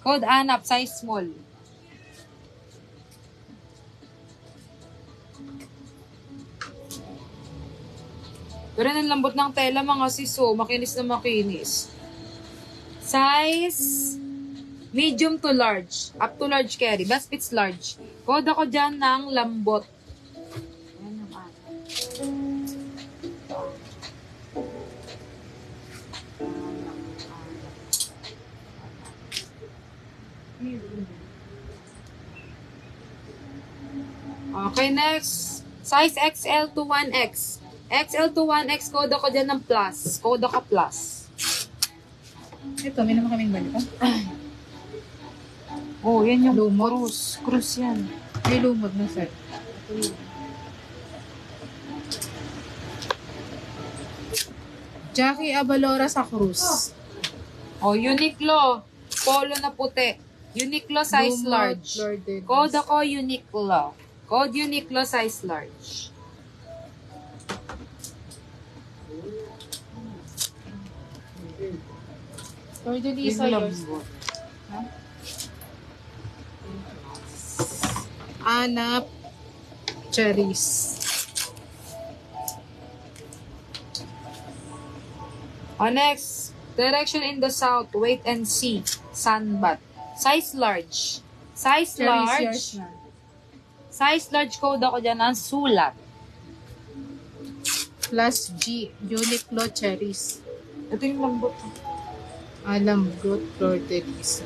Code ANAP, size small. Pero ang lambot ng tela mga sis, oh. Makinis na makinis. Size medium to large. Up to large carry. Best fits large. Code ako dyan ng lambot. Ayan ang Okay, next. Size XL to 1X. XL to 1X, code ako dyan ng plus. Code ako plus. Ito, may naman kaming balik. Oh, yan yung Lumot. cruise. Cruise yan. May lumot na set. Jackie Abalora sa cruise. Oh, Uniqlo. Polo na puti. Uniqlo size Lumot, large. Lord Dennis. Code ako Uniqlo. Code Uniqlo size large. Lord Elisa, yours. Anap cherries. Oh, next. Direction in the south. Wait and see. Sunbat. Size large. Size Cherries, large. yours na. Size large code ako dyan ang sulat. Plus G, Uniqlo cherries. Ito yung lambot. Alam, good Lord Elisa.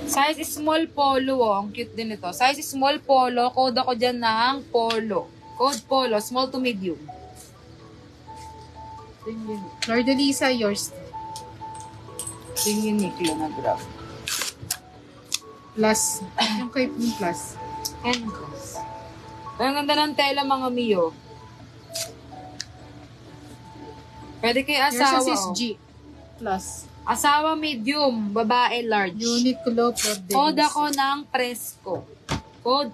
Size small polo. Oh. Ang cute din ito. Size small polo. Code ako dyan ng polo. Code polo. Small to medium. Ito yung unique. Lord Elisa, yours. Ito yung Uniqlo na grab. Plus. Yung kay plus. Endless. Ang ganda ng tela mga Mio. Pwede kay Yours asawa. is Oh. G. Plus. Asawa medium, babae large. Uniqlo for Code ako ng Fresco. Code